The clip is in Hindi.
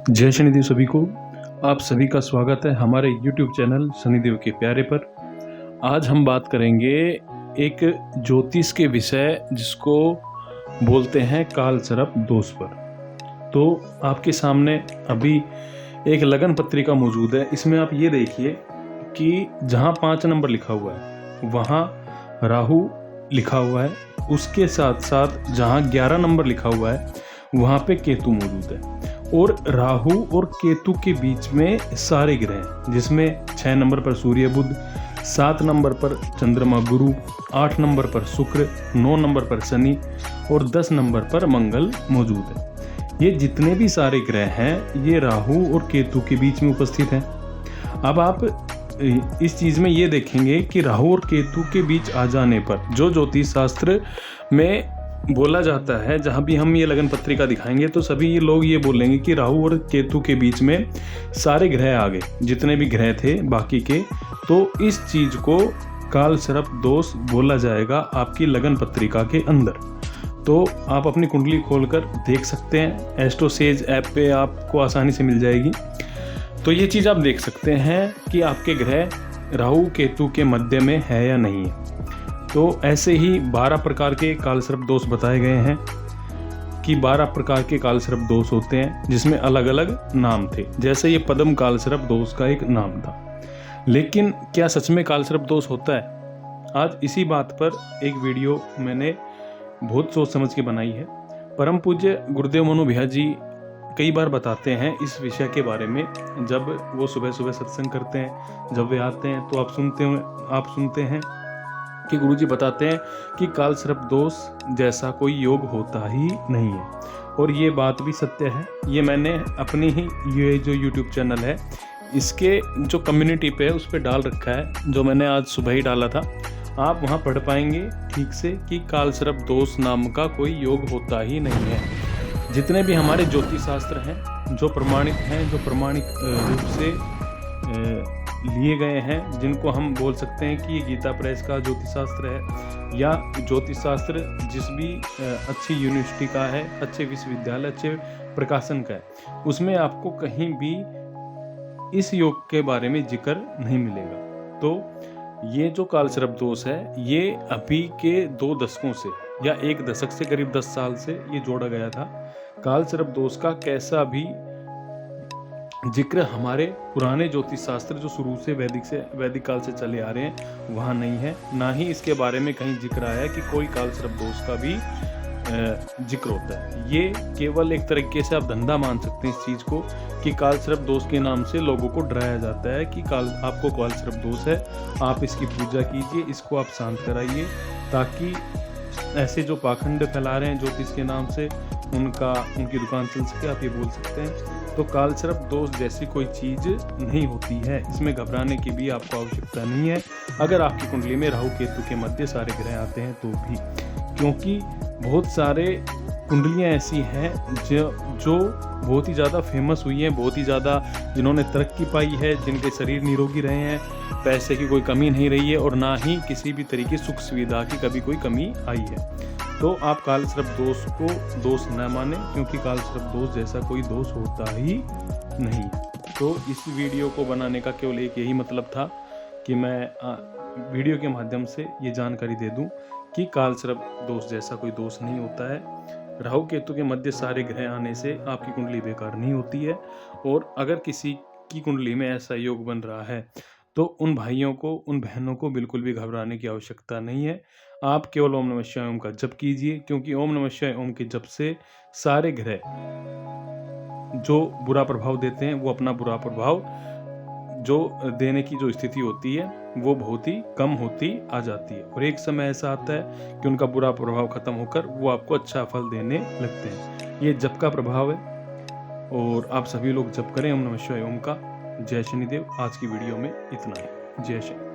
जय शनिदेव सभी को। आप सभी का स्वागत है हमारे YouTube चैनल शनिदेव के प्यारे पर। आज हम बात करेंगे एक ज्योतिष के विषय जिसको बोलते हैं काल सर्प दोष पर। तो आपके सामने अभी एक लगन पत्रिका मौजूद है। इसमें आप ये देखिए कि जहाँ 5 नंबर लिखा हुआ है वहाँ राहु लिखा हुआ है, उसके साथ साथ जहाँ 11 नंबर लिखा हुआ है वहाँ पे केतु मौजूद है और राहु और केतु के बीच में सारे ग्रह हैं, जिसमें 6 नंबर पर सूर्य बुध, 7 नंबर पर चंद्रमा गुरु, 8 नंबर पर शुक्र, 9 नंबर पर शनि और 10 नंबर पर मंगल मौजूद है। ये जितने भी सारे ग्रह हैं ये राहु और केतु के बीच में उपस्थित हैं। अब आप इस चीज़ में ये देखेंगे कि राहु और केतु के बीच आ जाने पर जो ज्योतिष शास्त्र में बोला जाता है, जहाँ भी हम ये लगन पत्रिका दिखाएंगे तो सभी ये लोग ये बोलेंगे कि राहु और केतु के बीच में सारे ग्रह आ गए, जितने भी ग्रह थे बाकी के। तो इस चीज़ को काल सर्प दोष बोला जाएगा आपकी लगन पत्रिका के अंदर। तो आप अपनी कुंडली खोलकर देख सकते हैं, एस्ट्रोसेज ऐप पे आपको आसानी से मिल जाएगी। तो ये चीज़ आप देख सकते हैं कि आपके ग्रह राहु केतु के मध्य में है या नहीं है। तो ऐसे ही 12 प्रकार के काल सर्प दोष बताए गए हैं कि 12 प्रकार के काल सर्प दोष होते हैं, जिसमें अलग अलग नाम थे। जैसे ये पद्म काल सर्प दोष का एक नाम था। लेकिन क्या सच में काल सर्प दोष होता है? आज इसी बात पर एक वीडियो मैंने बहुत सोच समझ के बनाई है। परम पूज्य गुरुदेव मनु भैया जी कई बार बताते हैं इस विषय के बारे में। जब वो सुबह सुबह सत्संग करते हैं, जब वे आते हैं तो आप सुनते हैं कि गुरुजी बताते हैं कि काल सर्प दोष जैसा कोई योग होता ही नहीं है। और ये बात भी सत्य है। ये मैंने अपनी ही ये जो YouTube चैनल है इसके जो कम्युनिटी पे है उस पर डाल रखा है, जो मैंने आज सुबह ही डाला था। आप वहाँ पढ़ पाएंगे ठीक से कि काल सर्प दोष नाम का कोई योग होता ही नहीं है। जितने भी हमारे ज्योतिष शास्त्र हैं जो प्रमाणित हैं, जो प्रमाणिक रूप से लिए गए हैं, जिनको हम बोल सकते हैं कि ये गीता प्रेस का ज्योतिष शास्त्र है या ज्योतिष शास्त्र जिस भी अच्छी यूनिवर्सिटी का है, अच्छे विश्वविद्यालय, अच्छे प्रकाशन का है, उसमें आपको कहीं भी इस योग के बारे में जिक्र नहीं मिलेगा। तो ये जो काल सर्प दोष है ये अभी के 2 दशकों से या 1 दशक से करीब 10 साल से ये जोड़ा गया था। काल सर्प दोष का कैसा भी जिक्र हमारे पुराने ज्योतिष शास्त्र जो शुरू से वैदिक काल से चले आ रहे हैं वहाँ नहीं है। ना ही इसके बारे में कहीं जिक्र आया कि कोई काल सर्प दोष का भी जिक्र होता है। ये केवल एक तरीके से आप धंधा मान सकते हैं इस चीज़ को कि काल सर्प दोष के नाम से लोगों को डराया जाता है कि आपको काल सर्प दोष है, आप इसकी पूजा कीजिए, इसको आप शांत कराइए, ताकि ऐसे जो पाखंड फैला रहे हैं ज्योतिष के नाम से उनकी दुकान चल सके। आप ये बोल सकते हैं। तो काल सर्प दोष जैसी कोई चीज़ नहीं होती है, इसमें घबराने की भी आपको आवश्यकता नहीं है अगर आपकी कुंडली में राहु केतु के मध्य सारे ग्रह आते हैं तो भी। क्योंकि बहुत सारे कुंडलियाँ ऐसी हैं जो बहुत ही ज़्यादा फेमस हुई हैं, बहुत ही ज़्यादा जिन्होंने तरक्की पाई है, जिनके शरीर निरोगी रहे हैं, पैसे की कोई कमी नहीं रही है और ना ही किसी भी तरीके सुख सुविधा की कभी कोई कमी आई है। तो आप काल सर्प दोष को दोष न माने, क्योंकि काल सर्प दोष जैसा कोई दोष होता ही नहीं। तो इस वीडियो को बनाने का केवल एक यही मतलब था कि मैं वीडियो के माध्यम से ये जानकारी दे दूं कि काल सर्प दोष जैसा कोई दोष नहीं होता है। राहु केतु के मध्य सारे ग्रह आने से आपकी कुंडली बेकार नहीं होती है। और अगर किसी की कुंडली में ऐसा योग बन रहा है तो उन भाइयों को, उन बहनों को बिल्कुल भी घबराने की आवश्यकता नहीं है। आप केवल ओम नमः शिवाय ओम का जप कीजिए, क्योंकि ओम नमः शिवाय ओम के जप से सारे ग्रह जो बुरा प्रभाव देते हैं वो अपना बुरा प्रभाव जो देने की जो स्थिति होती है वो बहुत ही कम होती आ जाती है। और एक समय ऐसा आता है कि उनका बुरा प्रभाव खत्म होकर वो आपको अच्छा फल देने लगते हैं। ये जप का प्रभाव है और आप सभी लोग जप करें ओम नमः शिवाय ओम का। जय शनिदेव। आज की वीडियो में इतना ही। जय शनि।